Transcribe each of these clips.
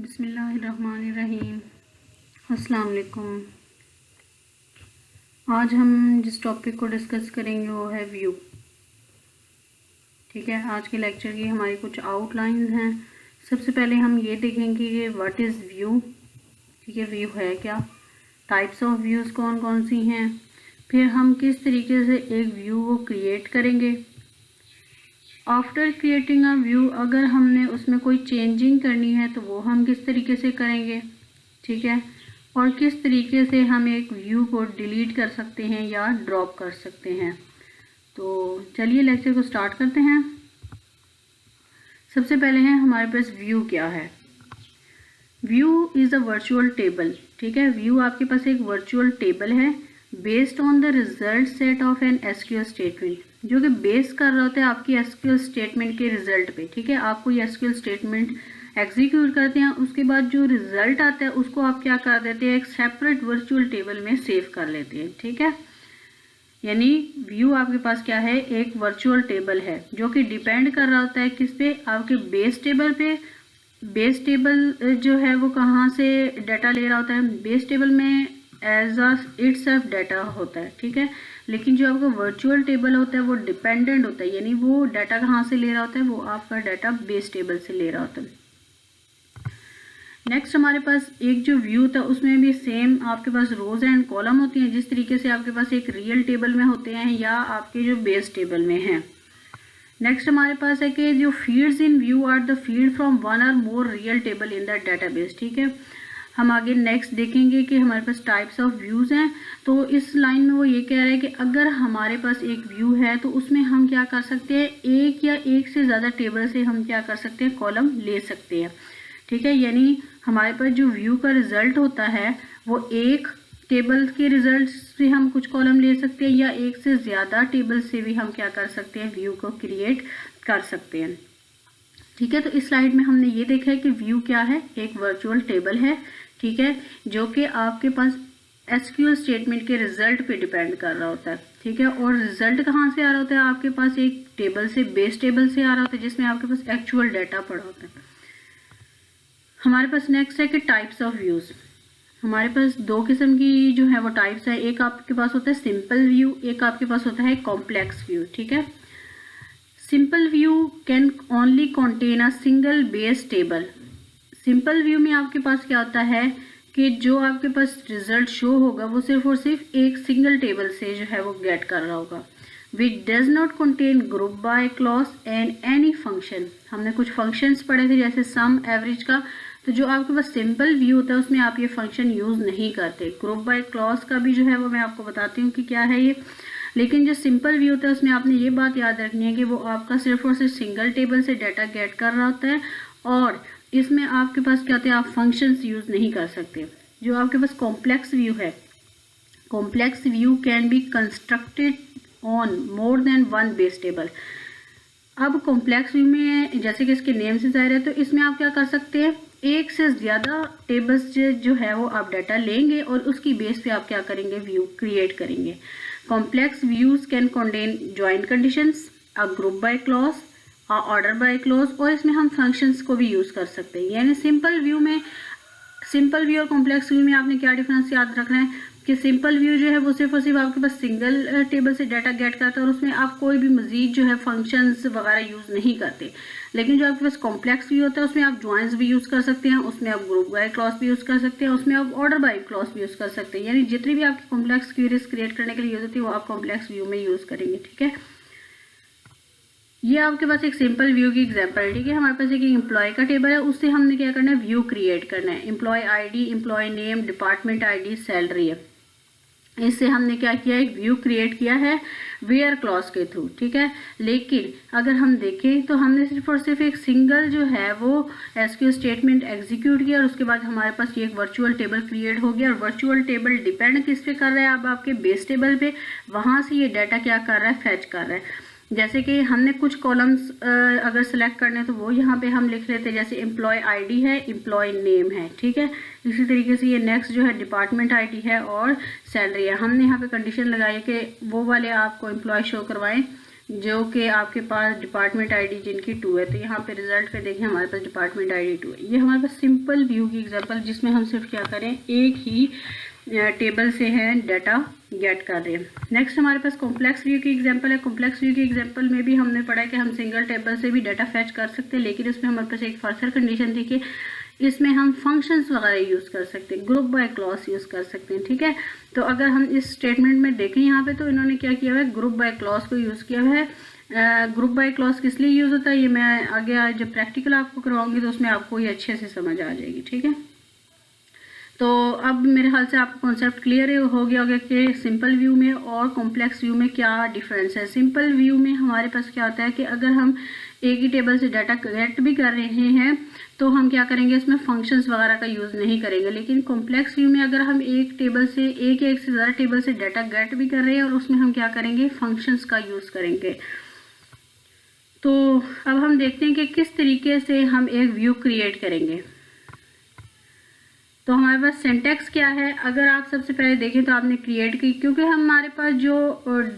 बिस्मिल्लाहिर्रहमानिर्रहीम। अस्सलाम वालेकुम। आज हम जिस टॉपिक को डिस्कस करेंगे वो है व्यू। ठीक है, आज के लेक्चर की हमारी कुछ आउटलाइंस हैं। सबसे पहले हम ये देखेंगे कि व्हाट इज़ व्यू। ठीक है, व्यू है क्या, टाइप्स ऑफ व्यूज़ कौन कौन सी हैं, फिर हम किस तरीके से एक व्यू को क्रिएट करेंगे। आफ्टर क्रिएटिंग अ व्यू अगर हमने उसमें कोई चेंजिंग करनी है तो वो हम किस तरीके से करेंगे। ठीक है, और किस तरीके से हम एक व्यू को डिलीट कर सकते हैं या ड्रॉप कर सकते हैं। तो चलिए लेक्चर को स्टार्ट करते हैं। सबसे पहले है हमारे पास व्यू क्या है। View is a virtual table. ठीक है, व्यू आपके पास एक वर्चुअल टेबल है based on the result set of an SQL statement, जो कि बेस कर रहा होता है आपकी एसक्यूएल स्टेटमेंट के रिजल्ट पे। ठीक है, आप कोई एसक्यूएल स्टेटमेंट एग्जीक्यूट करते हैं, उसके बाद जो रिजल्ट आता है उसको आप क्या कर देते हैं, एक सेपरेट वर्चुअल टेबल में सेव कर लेते हैं। ठीक है, यानी व्यू आपके पास क्या है, एक वर्चुअल टेबल है जो कि डिपेंड कर रहा होता है किस पे, आपके बेस टेबल पे। बेस टेबल जो है वो कहाँ से डाटा ले रहा होता है, बेस टेबल में एज अ इटसेल्फ डाटा होता है। ठीक है, लेकिन जो आपका वर्चुअल टेबल होता है वो डिपेंडेंट होता है, यानी वो डाटा कहाँ से ले रहा होता है, वो आपका डाटा बेस टेबल से ले रहा होता है। नेक्स्ट हमारे पास एक जो व्यू था उसमें भी सेम आपके पास रोज एंड कॉलम होती हैं, जिस तरीके से आपके पास एक रियल टेबल में होते हैं या आपके जो बेस टेबल में हैं। नेक्स्ट हमारे पास है कि जो fields in view are the field from one और more real table in the database. ठीक है, हम आगे नेक्स्ट देखेंगे कि हमारे पास टाइप्स ऑफ व्यूज़ हैं। तो इस लाइन में वो ये कह रहा है कि अगर हमारे पास एक व्यू है तो उसमें हम क्या कर सकते हैं, एक या एक से ज़्यादा टेबल से हम क्या कर सकते हैं, कॉलम ले सकते हैं। ठीक है, यानी हमारे पास जो व्यू का रिजल्ट होता है वो एक टेबल के रिजल्ट से हम कुछ कॉलम ले सकते हैं या एक से ज़्यादा टेबल से भी हम क्या कर सकते हैं, व्यू को क्रिएट कर सकते हैं। ठीक है, तो इस स्लाइड में हमने ये देखा है कि व्यू क्या है, एक वर्चुअल टेबल है। ठीक है, जो कि आपके पास एसक्यूएल स्टेटमेंट के रिजल्ट पे डिपेंड कर रहा होता है। ठीक है, और रिजल्ट कहाँ से आ रहा होता है, आपके पास एक टेबल से, बेस टेबल से आ रहा होता है जिसमें आपके पास एक्चुअल डाटा पड़ा होता है। हमारे पास नेक्स्ट है कि टाइप्स ऑफ व्यूज़। हमारे पास दो किस्म की जो है वो टाइप्स है, एक आपके पास होता है सिंपल व्यू, एक आपके पास होता है कॉम्प्लेक्स व्यू। ठीक है, simple view can only contain a single base table. Simple view में आपके पास क्या होता है कि जो आपके पास रिजल्ट शो होगा वो सिर्फ और सिर्फ एक सिंगल टेबल से जो है वो गेट कर रहा होगा। Which does not contain group by clause and any function. हमने कुछ फंक्शंस पढ़े थे जैसे सम, एवरेज का। तो जो आपके पास सिंपल व्यू होता है उसमें आप ये फंक्शन यूज़ नहीं करते। ग्रुप बाय क्लॉज का भी जो है वो मैं आपको बताती हूँ कि क्या है ये। लेकिन जो सिंपल व्यू होता है उसमें आपने ये बात याद रखनी है कि वो आपका सिर्फ और सिर्फ सिंगल टेबल से डाटा गेट कर रहा होता है, और इसमें आपके पास क्या होता है, आप फंक्शंस यूज़ नहीं कर सकते। जो आपके पास कॉम्प्लेक्स व्यू है, complex view can be constructed on more than one base table. अब कॉम्प्लेक्स व्यू में जैसे कि इसके नेम से जाहिर है, तो इसमें आप क्या कर सकते हैं, एक से ज़्यादा टेबल्स जो है वो आप डाटा लेंगे और उसकी बेस पे आप क्या करेंगे, व्यू क्रिएट करेंगे। Complex views can contain joint conditions, a group by clause, order by clause, और इसमें हम फंक्शंस को भी यूज़ कर सकते हैं। यानी सिंपल व्यू में, सिंपल व्यू और कॉम्प्लेक्स व्यू में आपने क्या डिफरेंस याद रखना है कि सिंपल व्यू जो है वो सिर्फ और सिर्फ आपके पास सिंगल टेबल से डाटा गेट करता है और उसमें आप कोई भी मजीद जो है फंक्शंस वगैरह यूज़ नहीं करते। लेकिन जो आपके पास कॉम्प्लेक्स व्यू होता है उसमें आप ज्वाइंट्स भी यूज़ कर सकते हैं, उसमें आप ग्रुप बाय क्लॉज भी यूज़ कर सकते हैं, उसमें आप ऑर्डर बाय क्लॉज भी यूज़ कर सकते हैं। यानी जितनी भी आपकी कॉम्प्लेक्स क्वेरीज क्रिएट करने के लिए यूज़ होती है वो आप कॉम्प्लेक्स व्यू में यूज़ करेंगे। ठीक है, ये आपके पास एक सिंपल व्यू की एग्जांपल है। ठीक है, हमारे पास एक एम्प्लॉय का टेबल है, उससे हमने क्या करना है, व्यू क्रिएट करना है। Employee ID, employee name, department ID, salary है। इससे हमने क्या किया, एक व्यू क्रिएट किया है वेयर क्लॉज के थ्रू। ठीक है, लेकिन अगर हम देखें तो हमने सिर्फ और सिर्फ एक सिंगल जो है वो एसक्यूएल स्टेटमेंट एग्जीक्यूट किया और उसके बाद हमारे पास ये एक वर्चुअल टेबल क्रिएट हो गया। और वर्चुअल टेबल डिपेंड किस पे कर रहा है, अब आपके बेस टेबल पे, वहाँ से ये डाटा क्या कर रहा है, फैच कर रहा है। जैसे कि हमने कुछ कॉलम्स अगर सेलेक्ट करने तो वो यहाँ पे हम लिख लेते हैं, जैसे एम्प्लॉय आईडी है, एम्प्लॉय नेम है। ठीक है, इसी तरीके से ये नेक्स्ट जो है डिपार्टमेंट आईडी है और सैलरी है। हमने यहाँ पे कंडीशन लगाई कि वो वाले आपको एम्प्लॉय शो करवाएं जो कि आपके पास डिपार्टमेंट आईडी जिनकी 2 है, तो यहाँ पे रिजल्ट पे देखें हमारे पास डिपार्टमेंट आईडी 2 है। ये हमारे पास सिंपल व्यू की एग्जांपल जिसमें हम सिर्फ क्या करें, एक ही टेबल से है डाटा गेट कर रहे हैं। नेक्स्ट हमारे पास कॉम्प्लेक्स व्यू की एग्जांपल है। कॉम्प्लेक्स व्यू की एग्जांपल में भी हमने पढ़ा है कि हम सिंगल टेबल से भी डाटा फैच कर सकते हैं, लेकिन इसमें हमारे पास एक फर्दर कंडीशन थी कि इसमें हम फंक्शंस वगैरह यूज़ कर सकते हैं, ग्रुप बाय क्लॉज यूज़ कर सकते हैं। ठीक है, तो अगर हम इस स्टेटमेंट में देखें यहाँ पे, तो इन्होंने क्या किया हुआ है, ग्रुप बाय क्लॉज को यूज़ किया हुआ है। ग्रुप बाय क्लॉज किस लिए यूज़ होता है, ये मैं आगे जब प्रैक्टिकल आपको करवाऊंगी तो उसमें आपको ये अच्छे से समझ आ जाएगी। ठीक है, तो अब मेरे ख्याल से आपको कॉन्सेप्ट क्लियर हो गया होगा कि सिंपल व्यू में और कॉम्प्लेक्स व्यू में क्या डिफरेंस है। सिंपल व्यू में हमारे पास क्या होता है कि अगर हम एक ही टेबल से डाटा कलेक्ट भी कर रहे हैं तो हम क्या करेंगे, इसमें फंक्शंस वगैरह का यूज़ नहीं करेंगे। लेकिन कॉम्प्लेक्स व्यू में अगर हम एक टेबल से एक से ज़्यादा टेबल से डाटा गेट भी कर रहे हैं और उसमें हम क्या करेंगे, फंक्शंस का यूज़ करेंगे। तो अब हम देखते हैं कि किस तरीके से हम एक व्यू क्रिएट करेंगे। तो हमारे पास सिंटैक्स क्या है, अगर आप सबसे पहले देखें तो आपने क्रिएट की, क्योंकि हमारे पास जो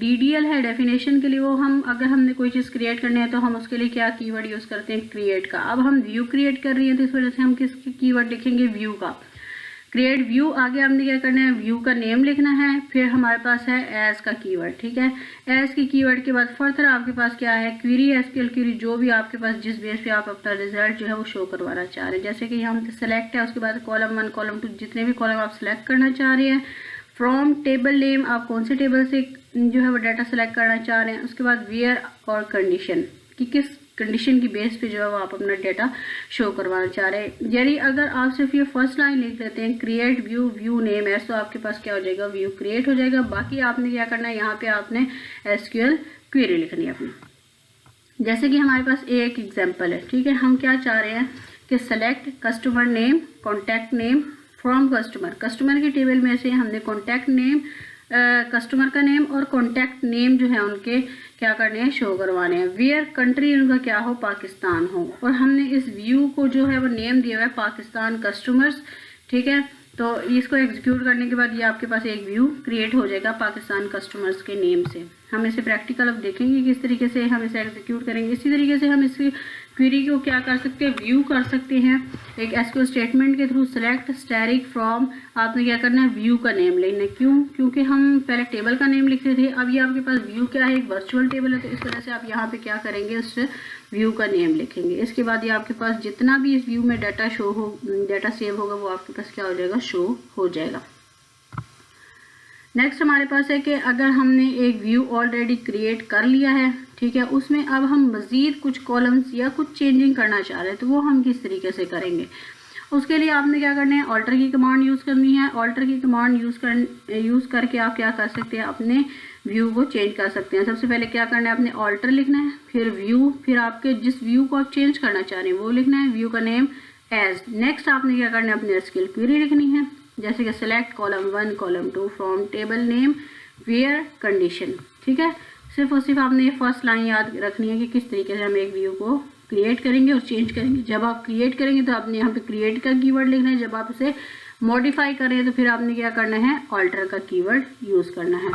DDL है डेफिनेशन के लिए, वो हम अगर हमने कोई चीज़ क्रिएट करनी है तो हम उसके लिए क्या कीवर्ड यूज़ करते हैं, क्रिएट का। अब हम व्यू क्रिएट कर रही हैं तो इस वजह से हम किस कीवर्ड लिखेंगे, व्यू का। क्रिएट व्यू, आगे हमने क्या करना है, व्यू का नेम लिखना है, फिर हमारे पास है एज का कीवर्ड। ठीक है, एज की कीवर्ड के बाद फर्दर आपके पास क्या है, क्वेरी, SQL क्वेरी, जो भी आपके पास जिस बेस पे आप अपना रिजल्ट जो है वो शो करवाना चाह रहे हैं। जैसे कि यहाँ पे सेलेक्ट है, उसके बाद कॉलम 1 कॉलम 2 जितने भी कॉलम आप सेलेक्ट करना चाह रहे हैं। फ्रॉम टेबल नेम, आप कौन से टेबल से जो है वो डाटा सेलेक्ट करना चाह रहे हैं। उसके बाद वेयर और कंडीशन, कि किस कंडीशन की बेस पे जो है वो आप अपना डाटा शो करवाना चाह रहे हैं। यानी अगर आप सिर्फ ये फर्स्ट लाइन लिख लेते हैं, create view view name as, तो आपके पास क्या हो जाएगा, व्यू क्रिएट हो जाएगा। बाकी आपने क्या करना है, यहाँ पे आपने SQL क्वेरी लिखनी है अपनी। जैसे कि हमारे पास एक एग्जाम्पल है। ठीक है, हम क्या चाह रहे हैं कि select customer name, contact name from customer. Customer की टेबल में से हमने कॉन्टैक्ट नेम, कस्टमर का नेम और कॉन्टैक्ट नेम जो है उनके क्या करने हैं, शो करवाने हैं। वेयर कंट्री उनका क्या हो, पाकिस्तान हो, और हमने इस व्यू को जो है वो नेम दिया हुआ है पाकिस्तान कस्टमर्स। ठीक है, तो इसको एग्जीक्यूट करने के बाद ये आपके पास एक व्यू क्रिएट हो जाएगा पाकिस्तान कस्टमर्स के नेम से। हम इसे प्रैक्टिकल अब देखेंगे किस तरीके से हम इसे एग्जीक्यूट करेंगे। इसी तरीके से हम इसकी क्वेरी को क्या कर सकते हैं, व्यू कर सकते हैं एक SQL स्टेटमेंट के थ्रू। सेलेक्ट स्टैटिक फ्रॉम, आपने क्या करना है, व्यू का नेम लेना है। क्यों, क्योंकि हम पहले टेबल का नेम लिखते थे, अब ये आपके पास व्यू क्या है, एक वर्चुअल टेबल है, तो इस वजह से आप यहाँ पे क्या करेंगे, उस व्यू का नेम लिखेंगे। इसके बाद ये आपके पास जितना भी इस व्यू में डाटा शो हो, डाटा सेव होगा, वो आपके पास क्या हो जाएगा, शो हो जाएगा। नेक्स्ट हमारे पास है कि अगर हमने एक व्यू ऑलरेडी क्रिएट कर लिया है, ठीक है, उसमें अब हम मज़ीद कुछ कॉलम्स या कुछ चेंजिंग करना चाह रहे हैं, तो वो हम किस तरीके से करेंगे। उसके लिए आपने क्या करना है, ऑल्टर की कमांड यूज़ करनी है। ऑल्टर की कमांड यूज़ करके आप क्या कर सकते हैं, अपने व्यू को चेंज कर सकते हैं। सबसे पहले क्या करना है, आपने ऑल्टर लिखना है, फिर व्यू, फिर आपके जिस व्यू को आप चेंज करना चाह रहे हैं वो लिखना है, व्यू का नेम एज। नेक्स्ट आपने क्या करना है, अपनी SQL क्वेरी लिखनी है, जैसे कि select column 1 column 2 from table name where condition. ठीक है, सिर्फ और सिर्फ आपने ये फर्स्ट लाइन याद रखनी है कि किस तरीके से हम एक व्यू को क्रिएट करेंगे और चेंज करेंगे। जब आप क्रिएट करेंगे तो आपने यहाँ पे क्रिएट का कीवर्ड लिखना है, जब आप इसे मॉडिफाई करें तो फिर आपने क्या करना है, ऑल्टर का कीवर्ड यूज़ करना है।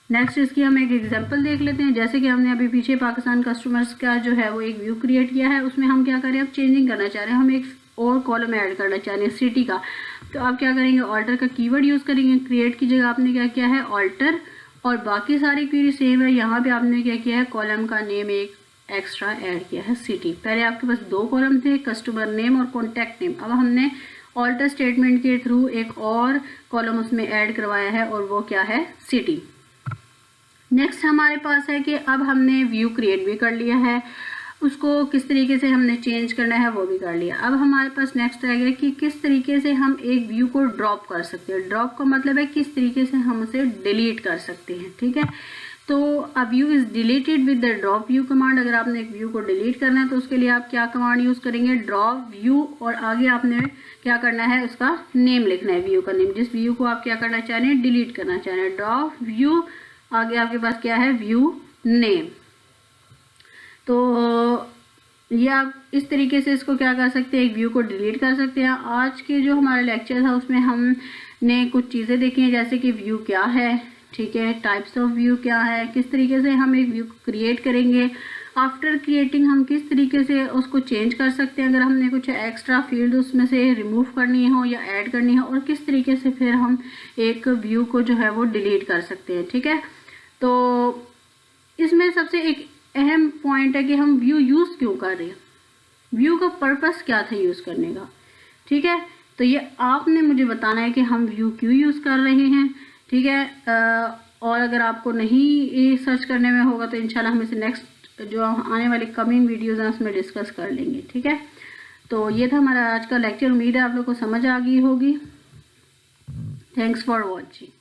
नेक्स्ट इसकी हम एक एग्जांपल देख लेते हैं। जैसे कि हमने अभी पीछे पाकिस्तान कस्टमर्स का जो है वो एक व्यू क्रिएट किया है, उसमें हम क्या करें, अब चेंजिंग करना चाह रहे हैं, हम एक और कॉलम ऐड करना चाह रहे हैं सिटी का, तो आप क्या करेंगे, ऑल्टर का कीवर्ड यूज़ करेंगे। क्रिएट की जगह आपने क्या किया है, ऑल्टर, और बाकी सारी क्वेरी सेम है। यहाँ पे आपने क्या किया है, कॉलम का नेम एक एक्स्ट्रा ऐड किया है, सिटी। पहले आपके पास 2 कॉलम थे, कस्टमर नेम और कॉन्टैक्ट नेम, अब हमने ऑल्टर स्टेटमेंट के थ्रू एक और कॉलम उसमें ऐड करवाया है और वो क्या है, सिटी। नेक्स्ट हमारे पास है कि अब हमने व्यू क्रिएट भी कर लिया है, उसको किस तरीके से हमने चेंज करना है वो भी कर लिया। अब हमारे पास नेक्स्ट रह गया कि किस तरीके से हम एक व्यू को ड्रॉप कर सकते हैं। ड्रॉप का मतलब है किस तरीके से हम उसे डिलीट कर सकते हैं। ठीक है, तो a view is deleted with the drop view command. अगर आपने एक व्यू को डिलीट करना है तो उसके लिए आप क्या कमांड यूज़ करेंगे, ड्रॉप व्यू, और आगे आपने क्या करना है, उसका नेम लिखना है, व्यू का नेम, जिस व्यू को आप क्या करना चाह रहे हैं, डिलीट करना चाह रहे हैं। ड्रॉप व्यू, आगे आपके पास क्या है, व्यू नेम। तो ये आप इस तरीके से इसको क्या कर सकते हैं, एक व्यू को डिलीट कर सकते हैं। आज के जो हमारा लेक्चर था उसमें हमने कुछ चीज़ें देखी हैं, जैसे कि व्यू क्या है, ठीक है, टाइप्स ऑफ व्यू क्या है, किस तरीके से हम एक व्यू क्रिएट करेंगे, आफ्टर क्रिएटिंग हम किस तरीके से उसको चेंज कर सकते हैं अगर हमने कुछ एक्स्ट्रा फील्ड उसमें से रिमूव करनी हो या ऐड करनी हो, और किस तरीके से फिर हम एक व्यू को जो है वो डिलीट कर सकते हैं। ठीक है, तो इसमें सबसे एक अहम पॉइंट है कि हम व्यू यूज़ क्यों कर रहे हैं, व्यू का पर्पस क्या था यूज़ करने का। ठीक है, तो ये आपने मुझे बताना है कि हम व्यू क्यों यूज़ कर रहे हैं। ठीक है, और अगर आपको नहीं सर्च करने में होगा तो इंशाल्लाह हम इसे नेक्स्ट जो आने वाली कमिंग वीडियोज़ हैं उसमें डिस्कस कर लेंगे। ठीक है, तो ये था हमारा आज का लेक्चर, उम्मीद है आप लोग को समझ आ गई होगी। Thanks for watching.